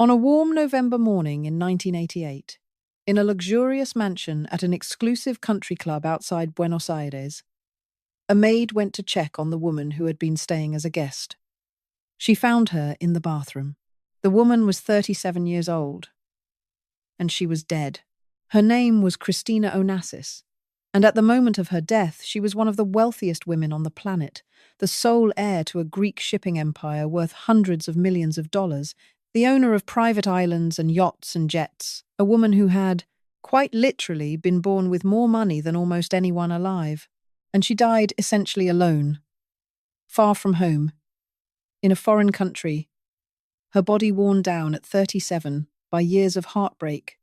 On a warm November morning in 1988, in a luxurious mansion at an exclusive country club outside Buenos Aires, a maid went to check on the woman who had been staying as a guest. She found her in the bathroom. The woman was 37 years old, and she was dead. Her name was Christina Onassis, and at the moment of her death, she was one of the wealthiest women on the planet, the sole heir to a Greek shipping empire worth hundreds of millions of dollars, the owner of private islands and yachts and jets, a woman who had, quite literally, been born with more money than almost anyone alive. And she died essentially alone, far from home, in a foreign country, her body worn down at 37 by years of heartbreak,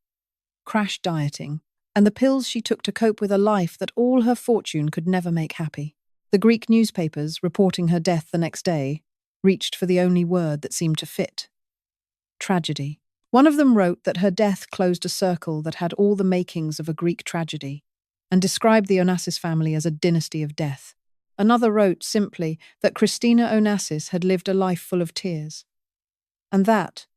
crash dieting, and the pills she took to cope with a life that all her fortune could never make happy. The Greek newspapers, reporting her death the next day, reached for the only word that seemed to fit: tragedy. One of them wrote that her death closed a circle that had all the makings of a Greek tragedy, and described the Onassis family as a dynasty of death. Another wrote simply that Christina Onassis had lived a life full of tears. And that,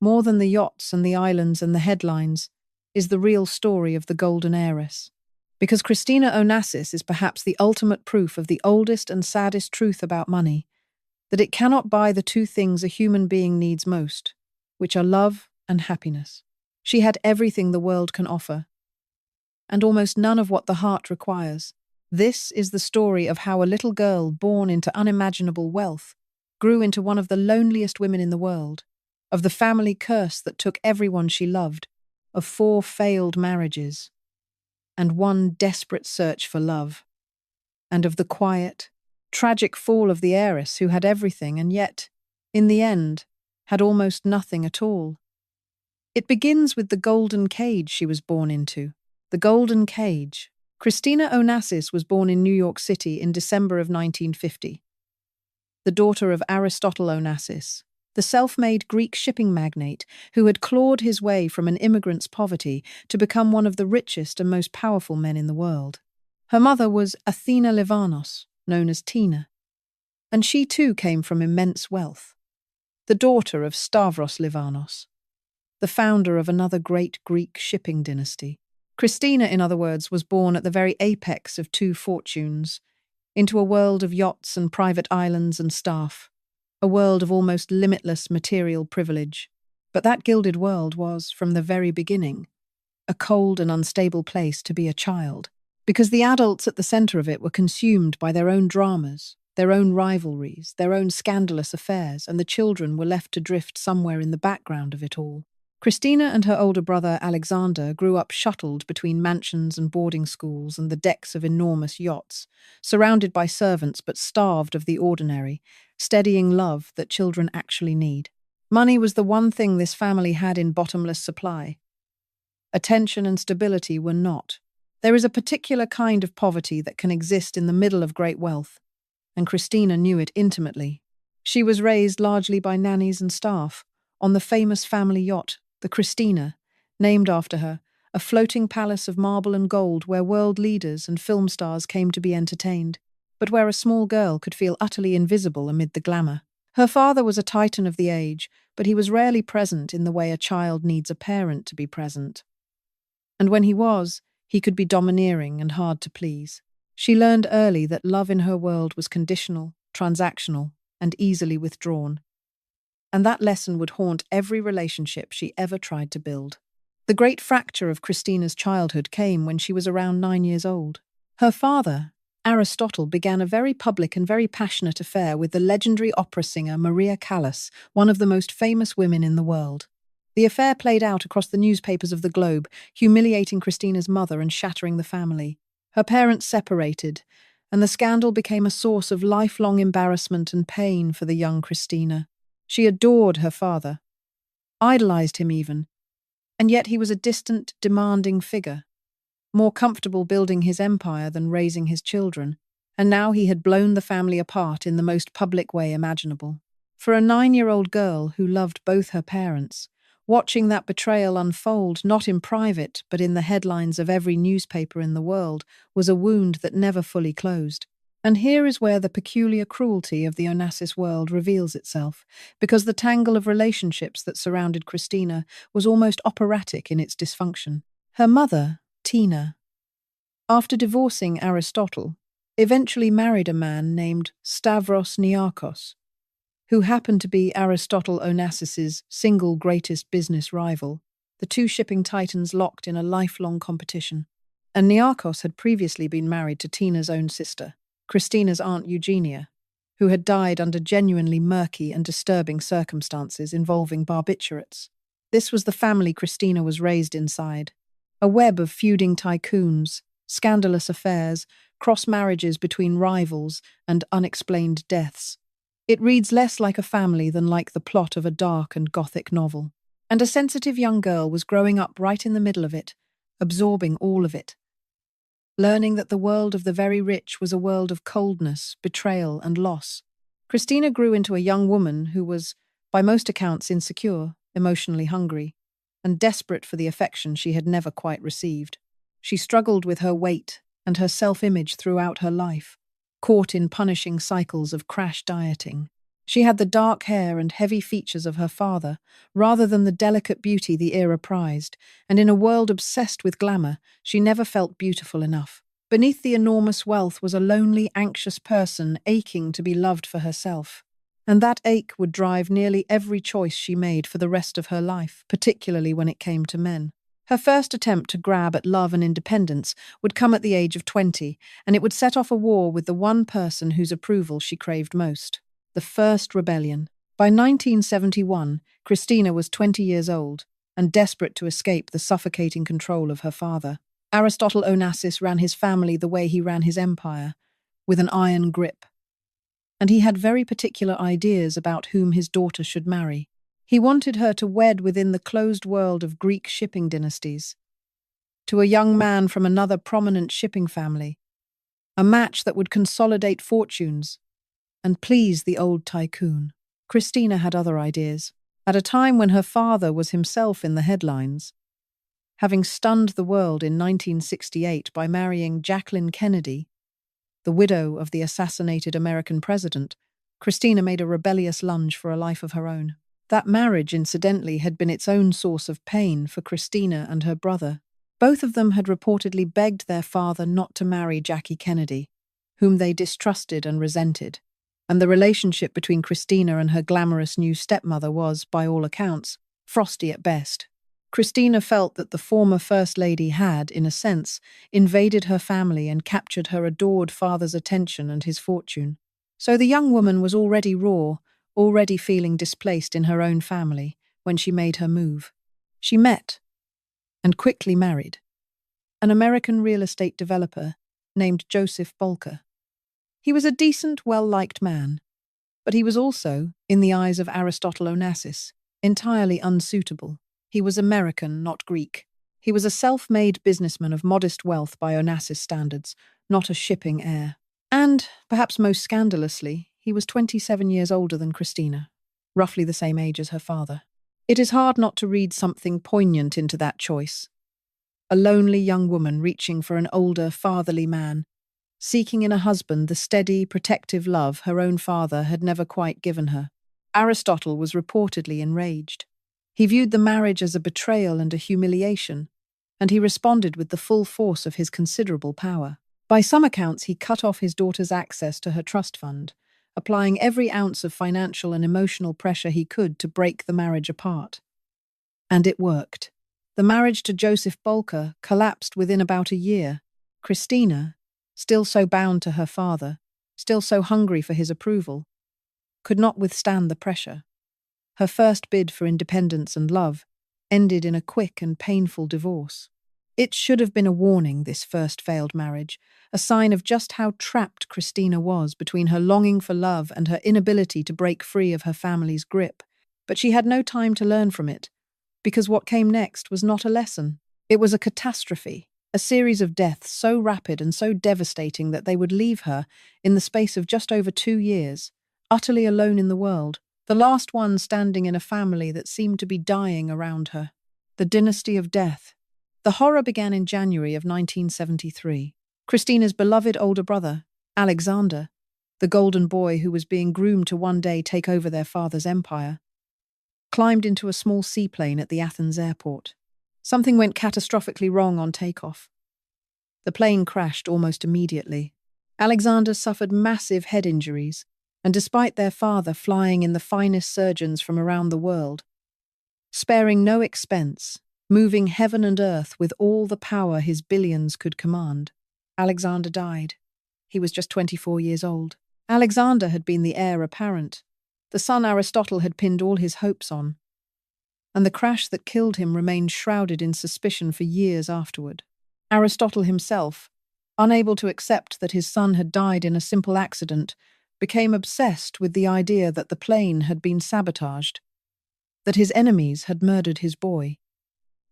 more than the yachts and the islands and the headlines, is the real story of the Golden Heiress. Because Christina Onassis is perhaps the ultimate proof of the oldest and saddest truth about money, that it cannot buy the two things a human being needs most, which are love and happiness. She had everything the world can offer, and almost none of what the heart requires. This is the story of how a little girl born into unimaginable wealth grew into one of the loneliest women in the world, of the family curse that took everyone she loved, of 4 failed marriages, and 1 desperate search for love, and of the quiet, tragic fall of the heiress who had everything and yet, in the end, had almost nothing at all. It begins with the golden cage she was born into. The golden cage. Christina Onassis was born in New York City in December of 1950. The daughter of Aristotle Onassis, the self-made Greek shipping magnate who had clawed his way from an immigrant's poverty to become one of the richest and most powerful men in the world. Her mother was Athena Livanos, known as Tina, and she too came from immense wealth. The daughter of Stavros Livanos, the founder of another great Greek shipping dynasty. Christina, in other words, was born at the very apex of 2 fortunes, into a world of yachts and private islands and staff, a world of almost limitless material privilege. But that gilded world was, from the very beginning, a cold and unstable place to be a child, because the adults at the center of it were consumed by their own dramas, their own rivalries, their own scandalous affairs, and the children were left to drift somewhere in the background of it all. Christina and her older brother Alexander grew up shuttled between mansions and boarding schools and the decks of enormous yachts, surrounded by servants but starved of the ordinary, steadying love that children actually need. Money was the one thing this family had in bottomless supply. Attention and stability were not. There is a particular kind of poverty that can exist in the middle of great wealth, and Christina knew it intimately. She was raised largely by nannies and staff, on the famous family yacht, the Christina, named after her, a floating palace of marble and gold where world leaders and film stars came to be entertained, but where a small girl could feel utterly invisible amid the glamour. Her father was a titan of the age, but he was rarely present in the way a child needs a parent to be present. And when he was, he could be domineering and hard to please. She learned early that love in her world was conditional, transactional, and easily withdrawn. And that lesson would haunt every relationship she ever tried to build. The great fracture of Christina's childhood came when she was around 9 years old. Her father, Aristotle, began a very public and very passionate affair with the legendary opera singer Maria Callas, one of the most famous women in the world. The affair played out across the newspapers of the globe, humiliating Christina's mother and shattering the family. Her parents separated, and the scandal became a source of lifelong embarrassment and pain for the young Christina. She adored her father, idolized him even, and yet he was a distant, demanding figure, more comfortable building his empire than raising his children, and now he had blown the family apart in the most public way imaginable. For a 9-year-old girl who loved both her parents, watching that betrayal unfold not in private but in the headlines of every newspaper in the world was a wound that never fully closed. And here is where the peculiar cruelty of the Onassis world reveals itself, because the tangle of relationships that surrounded Christina was almost operatic in its dysfunction. Her mother, Tina, after divorcing Aristotle, eventually married a man named Stavros Niarchos, who happened to be Aristotle Onassis's single greatest business rival. The two shipping titans locked in a lifelong competition. And Niarchos had previously been married to Tina's own sister, Christina's aunt Eugenia, who had died under genuinely murky and disturbing circumstances involving barbiturates. This was the family Christina was raised inside, a web of feuding tycoons, scandalous affairs, cross-marriages between rivals, and unexplained deaths. It reads less like a family than like the plot of a dark and gothic novel. And a sensitive young girl was growing up right in the middle of it, absorbing all of it, learning that the world of the very rich was a world of coldness, betrayal, and loss. Christina grew into a young woman who was, by most accounts, insecure, emotionally hungry, and desperate for the affection she had never quite received. She struggled with her weight and her self-image throughout her life, caught in punishing cycles of crash dieting. She had the dark hair and heavy features of her father, rather than the delicate beauty the era prized, and in a world obsessed with glamour, she never felt beautiful enough. Beneath the enormous wealth was a lonely, anxious person aching to be loved for herself. And that ache would drive nearly every choice she made for the rest of her life, particularly when it came to men. Her first attempt to grab at love and independence would come at the age of 20, and it would set off a war with the one person whose approval she craved most. The First Rebellion. By 1971, Christina was 20 years old and desperate to escape the suffocating control of her father. Aristotle Onassis ran his family the way he ran his empire, with an iron grip. And he had very particular ideas about whom his daughter should marry. He wanted her to wed within the closed world of Greek shipping dynasties, to a young man from another prominent shipping family, a match that would consolidate fortunes and please the old tycoon. Christina had other ideas. At a time when her father was himself in the headlines, having stunned the world in 1968 by marrying Jacqueline Kennedy, the widow of the assassinated American president, Christina made a rebellious lunge for a life of her own. That marriage, incidentally, had been its own source of pain for Christina and her brother. Both of them had reportedly begged their father not to marry Jackie Kennedy, whom they distrusted and resented. And the relationship between Christina and her glamorous new stepmother was, by all accounts, frosty at best. Christina felt that the former First Lady had, in a sense, invaded her family and captured her adored father's attention and his fortune. So the young woman was already raw, already feeling displaced in her own family, when she made her move. She met, and quickly married, an American real estate developer named Joseph Bolker. He was a decent, well-liked man, but he was also, in the eyes of Aristotle Onassis, entirely unsuitable. He was American, not Greek. He was a self-made businessman of modest wealth by Onassis standards, not a shipping heir. And, perhaps most scandalously, he was 27 years older than Christina, roughly the same age as her father. It is hard not to read something poignant into that choice. A lonely young woman reaching for an older, fatherly man, seeking in a husband the steady, protective love her own father had never quite given her. Aristotle was reportedly enraged. He viewed the marriage as a betrayal and a humiliation, and he responded with the full force of his considerable power. By some accounts, he cut off his daughter's access to her trust fund, applying every ounce of financial and emotional pressure he could to break the marriage apart. And it worked. The marriage to Joseph Bolker collapsed within about a year. Christina, still so bound to her father, still so hungry for his approval, could not withstand the pressure. Her first bid for independence and love ended in a quick and painful divorce. It should have been a warning, this first failed marriage, a sign of just how trapped Christina was between her longing for love and her inability to break free of her family's grip. But she had no time to learn from it, because what came next was not a lesson. It was a catastrophe, a series of deaths so rapid and so devastating that they would leave her, in the space of just over 2 years, utterly alone in the world, the last one standing in a family that seemed to be dying around her. The dynasty of death. The horror began in January of 1973. Christina's beloved older brother, Alexander, the golden boy who was being groomed to one day take over their father's empire, climbed into a small seaplane at the Athens airport. Something went catastrophically wrong on takeoff. The plane crashed almost immediately. Alexander suffered massive head injuries, and despite their father flying in the finest surgeons from around the world, sparing no expense, moving heaven and earth with all the power his billions could command, Alexander died. He was just 24 years old. Alexander had been the heir apparent, the son Aristotle had pinned all his hopes on, and the crash that killed him remained shrouded in suspicion for years afterward. Aristotle himself, unable to accept that his son had died in a simple accident, became obsessed with the idea that the plane had been sabotaged, that his enemies had murdered his boy.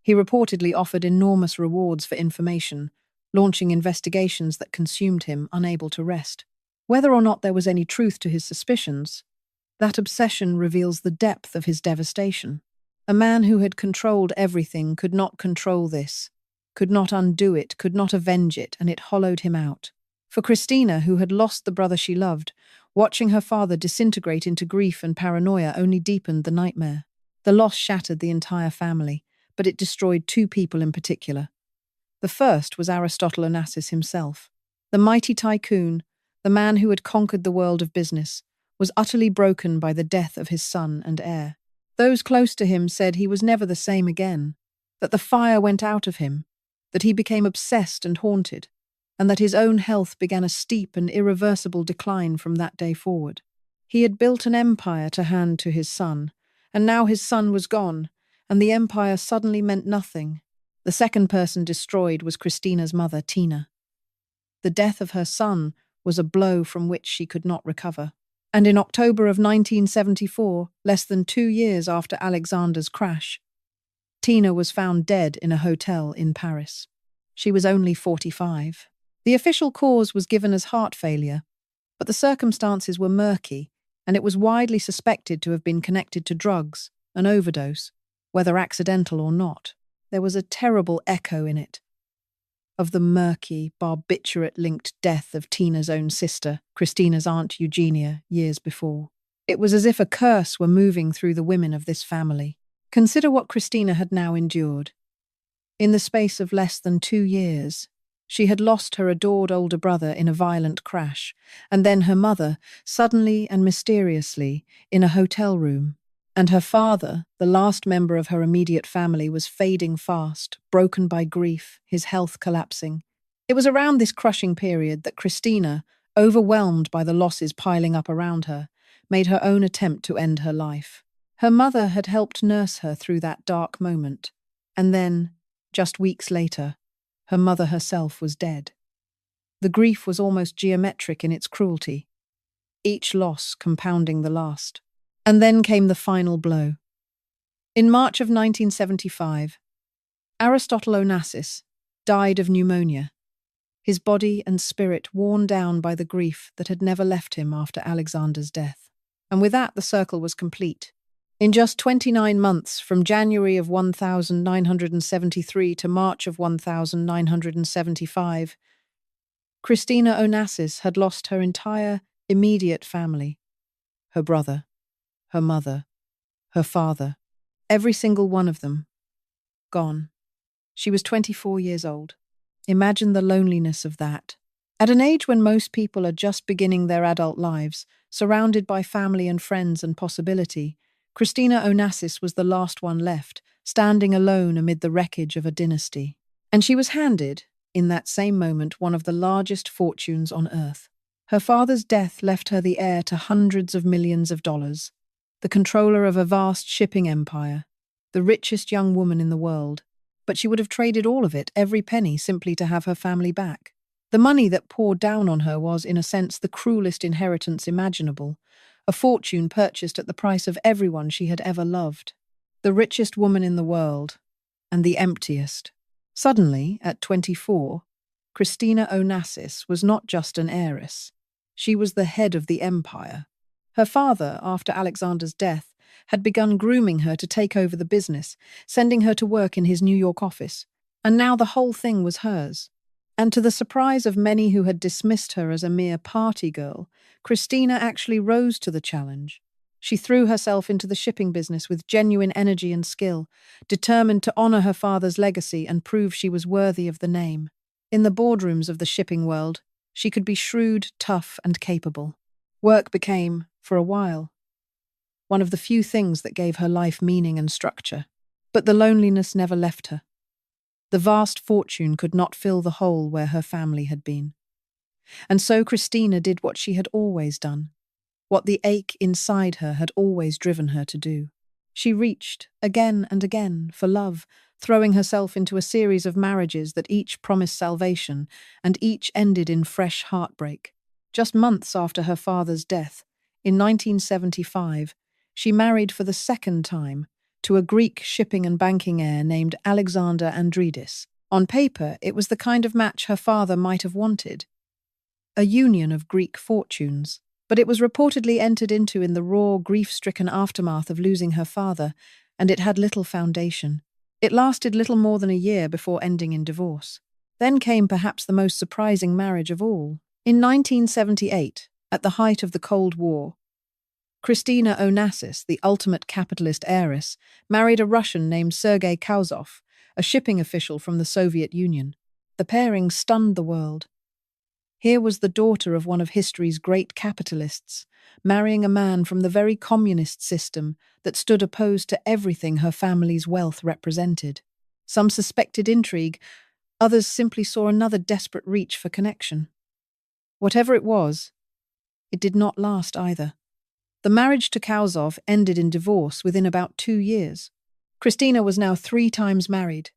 He reportedly offered enormous rewards for information, launching investigations that consumed him, unable to rest. Whether or not there was any truth to his suspicions, that obsession reveals the depth of his devastation. A man who had controlled everything could not control this, could not undo it, could not avenge it, and it hollowed him out. For Christina, who had lost the brother she loved, watching her father disintegrate into grief and paranoia only deepened the nightmare. The loss shattered the entire family, but it destroyed two people in particular. The first was Aristotle Onassis himself. The mighty tycoon, the man who had conquered the world of business, was utterly broken by the death of his son and heir. Those close to him said he was never the same again, that the fire went out of him, that he became obsessed and haunted, and that his own health began a steep and irreversible decline from that day forward. He had built an empire to hand to his son, and now his son was gone, and the empire suddenly meant nothing. The second person destroyed was Christina's mother, Tina. The death of her son was a blow from which she could not recover. And in October of 1974, less than 2 years after Alexander's crash, Tina was found dead in a hotel in Paris. She was only 45. The official cause was given as heart failure, but the circumstances were murky, and it was widely suspected to have been connected to drugs, an overdose, whether accidental or not. There was a terrible echo in it of the murky, barbiturate-linked death of Tina's own sister, Christina's aunt Eugenia, years before. It was as if a curse were moving through the women of this family. Consider what Christina had now endured. In the space of less than 2 years, she had lost her adored older brother in a violent crash, and then her mother, suddenly and mysteriously, in a hotel room. And her father, the last member of her immediate family, was fading fast, broken by grief, his health collapsing. It was around this crushing period that Christina, overwhelmed by the losses piling up around her, made her own attempt to end her life. Her mother had helped nurse her through that dark moment, and then, just weeks later, her mother herself was dead. The grief was almost geometric in its cruelty, each loss compounding the last. And then came the final blow. In March of 1975, Aristotle Onassis died of pneumonia, his body and spirit worn down by the grief that had never left him after Alexander's death. And with that, the circle was complete. In just 29 months, from January of 1973 to March of 1975, Christina Onassis had lost her entire immediate family, her brother, her mother, her father, every single one of them, gone. She was 24 years old. Imagine the loneliness of that. At an age when most people are just beginning their adult lives, surrounded by family and friends and possibility, Christina Onassis was the last one left, standing alone amid the wreckage of a dynasty. And she was handed, in that same moment, one of the largest fortunes on earth. Her father's death left her the heir to hundreds of millions of dollars, the controller of a vast shipping empire, the richest young woman in the world, but she would have traded all of it, every penny, simply to have her family back. The money that poured down on her was, in a sense, the cruelest inheritance imaginable, a fortune purchased at the price of everyone she had ever loved. The richest woman in the world, and the emptiest. Suddenly, at 24, Christina Onassis was not just an heiress. She was the head of the empire. Her father, after Alexander's death, had begun grooming her to take over the business, sending her to work in his New York office. And now the whole thing was hers. And to the surprise of many who had dismissed her as a mere party girl, Christina actually rose to the challenge. She threw herself into the shipping business with genuine energy and skill, determined to honor her father's legacy and prove she was worthy of the name. In the boardrooms of the shipping world, she could be shrewd, tough, and capable. Work became, for a while, one of the few things that gave her life meaning and structure. But the loneliness never left her. The vast fortune could not fill the hole where her family had been. And so Christina did what she had always done, what the ache inside her had always driven her to do. She reached, again and again, for love, throwing herself into a series of marriages that each promised salvation and each ended in fresh heartbreak. Just months after her father's death, in 1975, she married for the second time to a Greek shipping and banking heir named Alexander Andridis. On paper, it was the kind of match her father might have wanted, a union of Greek fortunes. But it was reportedly entered into in the raw, grief-stricken aftermath of losing her father, and it had little foundation. It lasted little more than a year before ending in divorce. Then came perhaps the most surprising marriage of all. In 1978, at the height of the Cold War, Christina Onassis, the ultimate capitalist heiress, married a Russian named Sergei Kauzov, a shipping official from the Soviet Union. The pairing stunned the world. Here was the daughter of one of history's great capitalists, marrying a man from the very communist system that stood opposed to everything her family's wealth represented. Some suspected intrigue, others simply saw another desperate reach for connection. Whatever it was, it did not last either. The marriage to Kauzov ended in divorce within about 2 years. Christina was now 3 times married,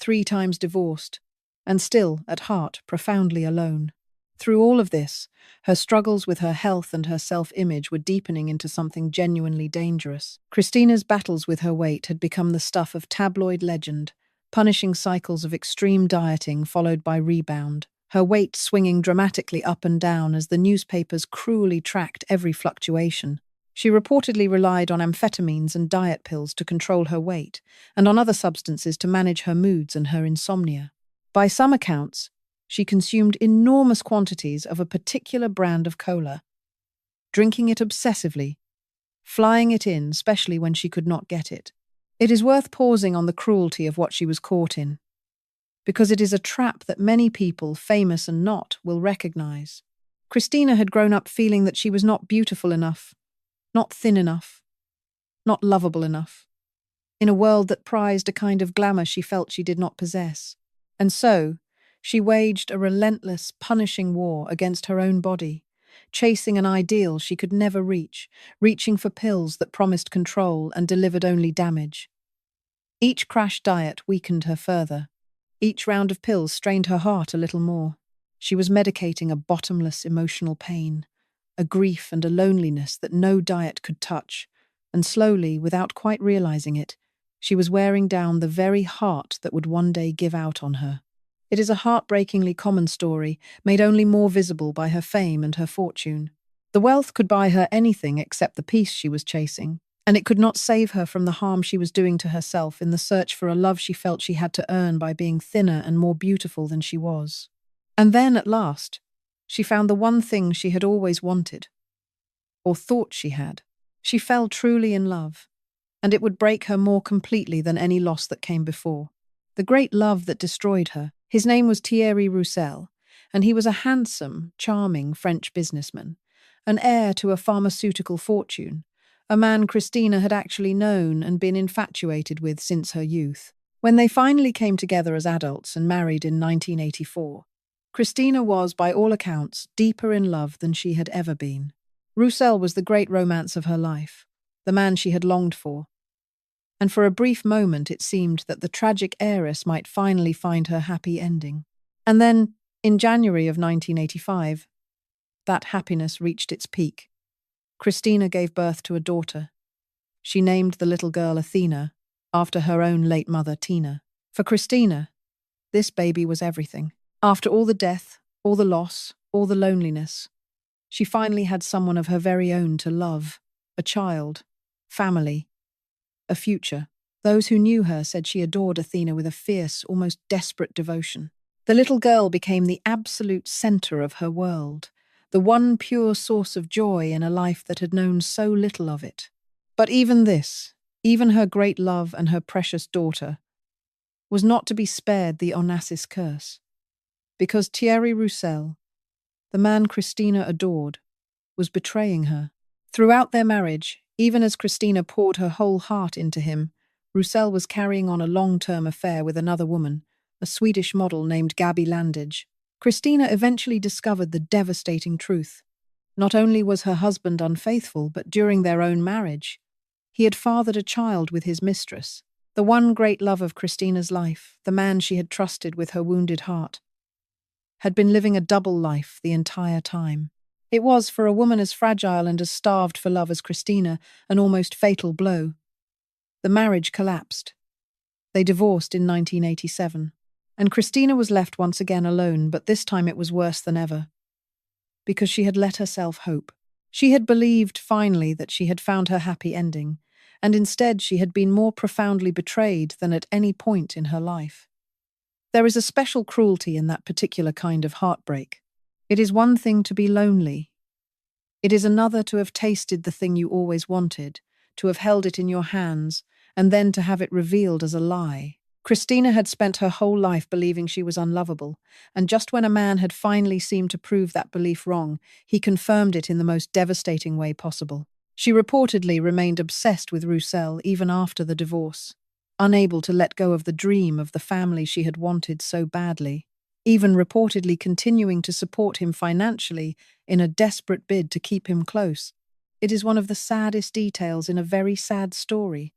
3 times divorced, and still, at heart, profoundly alone. Through all of this, her struggles with her health and her self-image were deepening into something genuinely dangerous. Christina's battles with her weight had become the stuff of tabloid legend, punishing cycles of extreme dieting followed by rebound, her weight swinging dramatically up and down as the newspapers cruelly tracked every fluctuation. She reportedly relied on amphetamines and diet pills to control her weight, and on other substances to manage her moods and her insomnia. By some accounts, she consumed enormous quantities of a particular brand of cola, drinking it obsessively, flying it in, especially when she could not get it. It is worth pausing on the cruelty of what she was caught in, because it is a trap that many people, famous and not, will recognize. Christina had grown up feeling that she was not beautiful enough, not thin enough, not lovable enough, in a world that prized a kind of glamour she felt she did not possess. And so, she waged a relentless, punishing war against her own body, chasing an ideal she could never reach, reaching for pills that promised control and delivered only damage. Each crash diet weakened her further. Each round of pills strained her heart a little more. She was medicating a bottomless emotional pain, a grief and a loneliness that no diet could touch, and slowly, without quite realizing it, she was wearing down the very heart that would one day give out on her. It is a heartbreakingly common story, made only more visible by her fame and her fortune. The wealth could buy her anything except the peace she was chasing, and it could not save her from the harm she was doing to herself in the search for a love she felt she had to earn by being thinner and more beautiful than she was. And then, at last, she found the one thing she had always wanted, or thought she had. She fell truly in love, and it would break her more completely than any loss that came before. The great love that destroyed her. His name was Thierry Roussel, and he was a handsome, charming French businessman, an heir to a pharmaceutical fortune, a man Christina had actually known and been infatuated with since her youth. When they finally came together as adults and married in 1984, Christina was, by all accounts, deeper in love than she had ever been. Roussel was the great romance of her life, the man she had longed for, and for a brief moment it seemed that the tragic heiress might finally find her happy ending. And then, in January of 1985, that happiness reached its peak. Christina gave birth to a daughter. She named the little girl Athena, after her own late mother Tina. For Christina, this baby was everything. After all the death, all the loss, all the loneliness, she finally had someone of her very own to love, a child, family, a future. Those who knew her said she adored Athena with a fierce, almost desperate devotion. The little girl became the absolute center of her world, the one pure source of joy in a life that had known so little of it. But even this, even her great love and her precious daughter, was not to be spared the Onassis curse, because Thierry Roussel, the man Christina adored, was betraying her. Throughout their marriage, even as Christina poured her whole heart into him, Roussel was carrying on a long-term affair with another woman, a Swedish model named Gabi Landage. Christina eventually discovered the devastating truth. Not only was her husband unfaithful, but during their own marriage, he had fathered a child with his mistress, the one great love of Christina's life, the man she had trusted with her wounded heart, had been living a double life the entire time. It was, for a woman as fragile and as starved for love as Christina, an almost fatal blow. The marriage collapsed. They divorced in 1987, and Christina was left once again alone, but this time it was worse than ever, because she had let herself hope. She had believed, finally, that she had found her happy ending, and instead she had been more profoundly betrayed than at any point in her life. There is a special cruelty in that particular kind of heartbreak. It is one thing to be lonely. It is another to have tasted the thing you always wanted, to have held it in your hands, and then to have it revealed as a lie. Christina had spent her whole life believing she was unlovable, and just when a man had finally seemed to prove that belief wrong, he confirmed it in the most devastating way possible. She reportedly remained obsessed with Roussel even after the divorce, unable to let go of the dream of the family she had wanted so badly, even reportedly continuing to support him financially in a desperate bid to keep him close. It is one of the saddest details in a very sad story.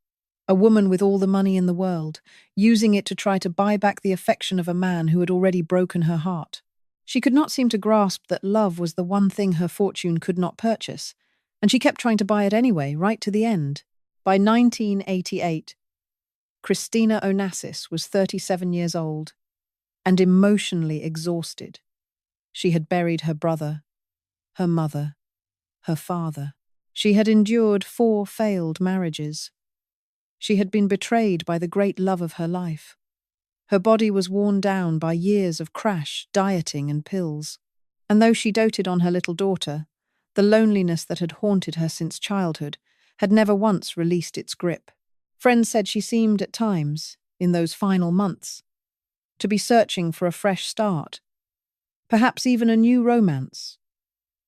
A woman with all the money in the world, using it to try to buy back the affection of a man who had already broken her heart. She could not seem to grasp that love was the one thing her fortune could not purchase, and she kept trying to buy it anyway, right to the end. By 1988, Christina Onassis was 37 years old and emotionally exhausted. She had buried her brother, her mother, her father. She had endured 4 failed marriages. She had been betrayed by the great love of her life. Her body was worn down by years of crash, dieting, and pills. And though she doted on her little daughter, the loneliness that had haunted her since childhood had never once released its grip. Friends said she seemed at times, in those final months, to be searching for a fresh start, perhaps even a new romance,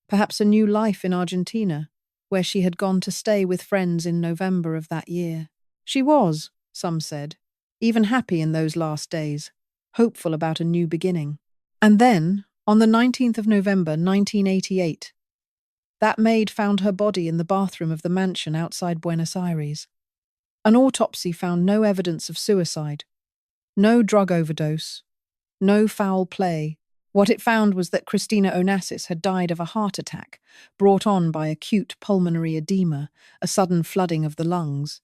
perhaps a new life in Argentina, where she had gone to stay with friends in November of that year. She was, some said, even happy in those last days, hopeful about a new beginning. And then, on the 19th of November 1988, that maid found her body in the bathroom of the mansion outside Buenos Aires. An autopsy found no evidence of suicide, no drug overdose, no foul play. What it found was that Christina Onassis had died of a heart attack brought on by acute pulmonary edema, a sudden flooding of the lungs.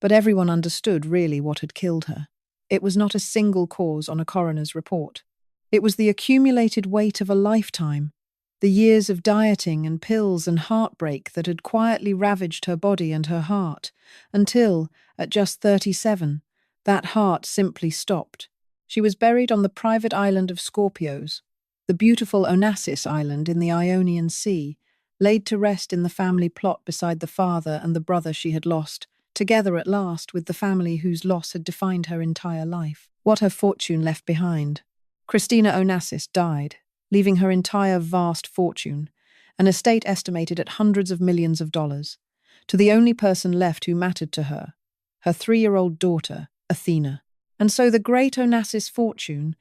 But everyone understood really what had killed her. It was not a single cause on a coroner's report. It was the accumulated weight of a lifetime, the years of dieting and pills and heartbreak that had quietly ravaged her body and her heart, until, at just 37, that heart simply stopped. She was buried on the private island of Scorpios, the beautiful Onassis Island in the Ionian Sea, laid to rest in the family plot beside the father and the brother she had lost, together at last with the family whose loss had defined her entire life. What her fortune left behind. Christina Onassis died, leaving her entire vast fortune, an estate estimated at hundreds of millions of dollars, to the only person left who mattered to her, her 3-year-old daughter, Athena. And so the great Onassis fortune,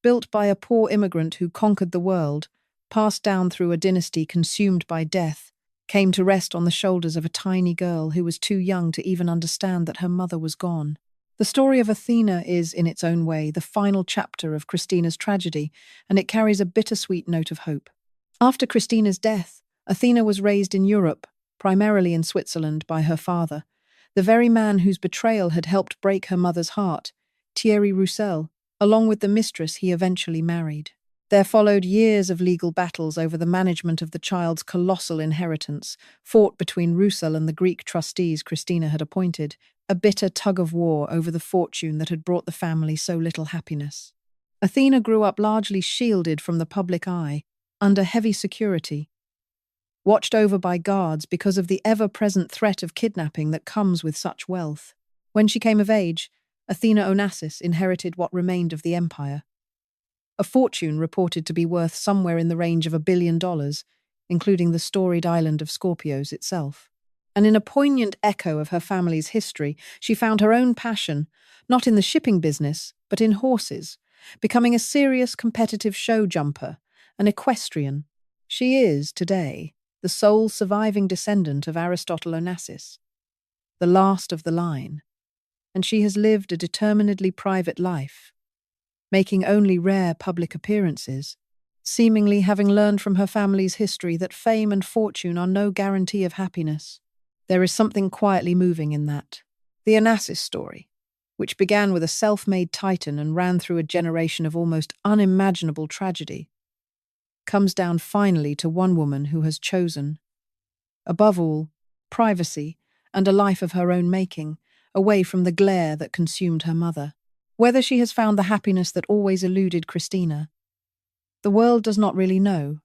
built by a poor immigrant who conquered the world, passed down through a dynasty consumed by death, came to rest on the shoulders of a tiny girl who was too young to even understand that her mother was gone. The story of Athena is, in its own way, the final chapter of Christina's tragedy, and it carries a bittersweet note of hope. After Christina's death, Athena was raised in Europe, primarily in Switzerland, by her father, the very man whose betrayal had helped break her mother's heart, Thierry Roussel, along with the mistress he eventually married. There followed years of legal battles over the management of the child's colossal inheritance, fought between Roussel and the Greek trustees Christina had appointed, a bitter tug-of-war over the fortune that had brought the family so little happiness. Athena grew up largely shielded from the public eye, under heavy security, watched over by guards because of the ever-present threat of kidnapping that comes with such wealth. When she came of age, Athena Onassis inherited what remained of the empire, a fortune reported to be worth somewhere in the range of $1 billion, including the storied island of Scorpios itself. And in a poignant echo of her family's history, she found her own passion, not in the shipping business, but in horses, becoming a serious competitive show jumper, an equestrian. She is, today, the sole surviving descendant of Aristotle Onassis, the last of the line, and she has lived a determinedly private life, making only rare public appearances, seemingly having learned from her family's history that fame and fortune are no guarantee of happiness. There is something quietly moving in that. The Onassis story, which began with a self-made titan and ran through a generation of almost unimaginable tragedy, comes down finally to one woman who has chosen, above all, privacy and a life of her own making, away from the glare that consumed her mother. Whether she has found the happiness that always eluded Christina, the world does not really know,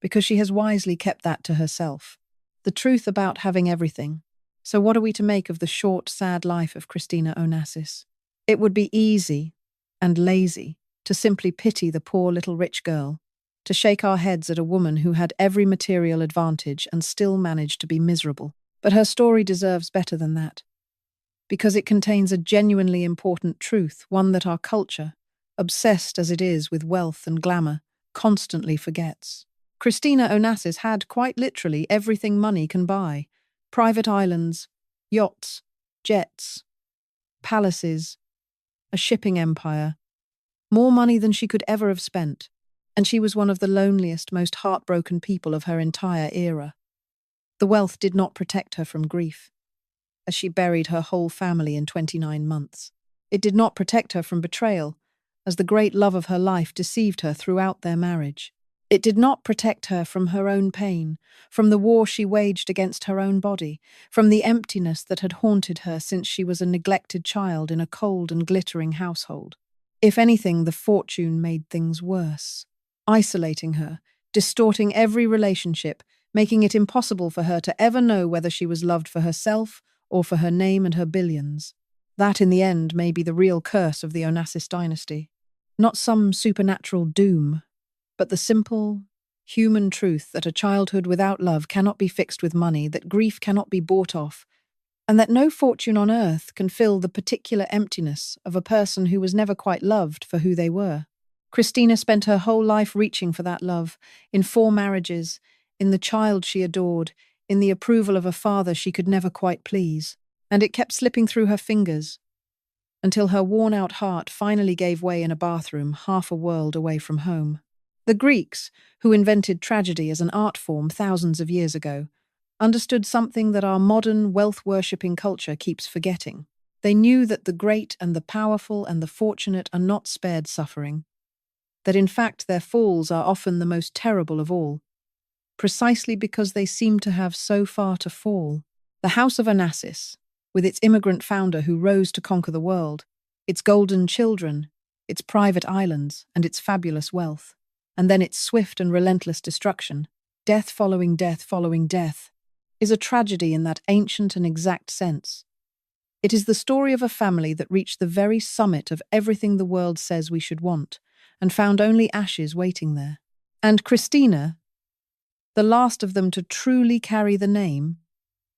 because she has wisely kept that to herself. The truth about having everything. So what are we to make of the short, sad life of Christina Onassis? It would be easy and lazy to simply pity the poor little rich girl, to shake our heads at a woman who had every material advantage and still managed to be miserable. But her story deserves better than that, because it contains a genuinely important truth, one that our culture, obsessed as it is with wealth and glamour, constantly forgets. Christina Onassis had, quite literally, everything money can buy: private islands, yachts, jets, palaces, a shipping empire, more money than she could ever have spent, and she was one of the loneliest, most heartbroken people of her entire era. The wealth did not protect her from grief, as she buried her whole family in 29 months. It did not protect her from betrayal, as the great love of her life deceived her throughout their marriage. It did not protect her from her own pain, from the war she waged against her own body, from the emptiness that had haunted her since she was a neglected child in a cold and glittering household. If anything, the fortune made things worse, isolating her, distorting every relationship, making it impossible for her to ever know whether she was loved for herself or for her name and her billions. That, in the end, may be the real curse of the Onassis dynasty. Not some supernatural doom, but the simple, human truth that a childhood without love cannot be fixed with money, that grief cannot be bought off, and that no fortune on earth can fill the particular emptiness of a person who was never quite loved for who they were. Christina spent her whole life reaching for that love, in 4 marriages, in the child she adored, in the approval of a father she could never quite please, and it kept slipping through her fingers, until her worn-out heart finally gave way in a bathroom half a world away from home. The Greeks, who invented tragedy as an art form thousands of years ago, understood something that our modern, wealth-worshipping culture keeps forgetting. They knew that the great and the powerful and the fortunate are not spared suffering, that in fact their falls are often the most terrible of all, precisely because they seem to have so far to fall. The House of Onassis, with its immigrant founder who rose to conquer the world, its golden children, its private islands, and its fabulous wealth, and then its swift and relentless destruction, death following death, is a tragedy in that ancient and exact sense. It is the story of a family that reached the very summit of everything the world says we should want, and found only ashes waiting there. And Christina, the last of them to truly carry the name,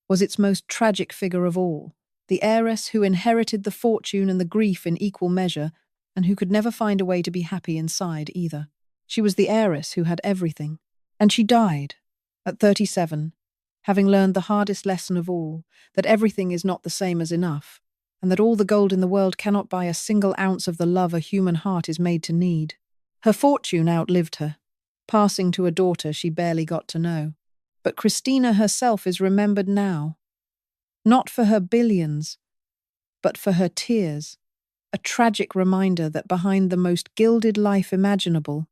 was its most tragic figure of all, the heiress who inherited the fortune and the grief in equal measure, and who could never find a way to be happy inside either. She was the heiress who had everything, and she died, at 37, having learned the hardest lesson of all, that everything is not the same as enough, and that all the gold in the world cannot buy a single ounce of the love a human heart is made to need. Her fortune outlived her, passing to a daughter she barely got to know. But Christina herself is remembered now, not for her billions, but for her tears, a tragic reminder that behind the most gilded life imaginable,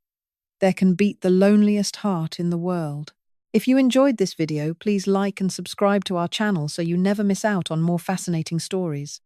there can beat the loneliest heart in the world. If you enjoyed this video, please like and subscribe to our channel so you never miss out on more fascinating stories.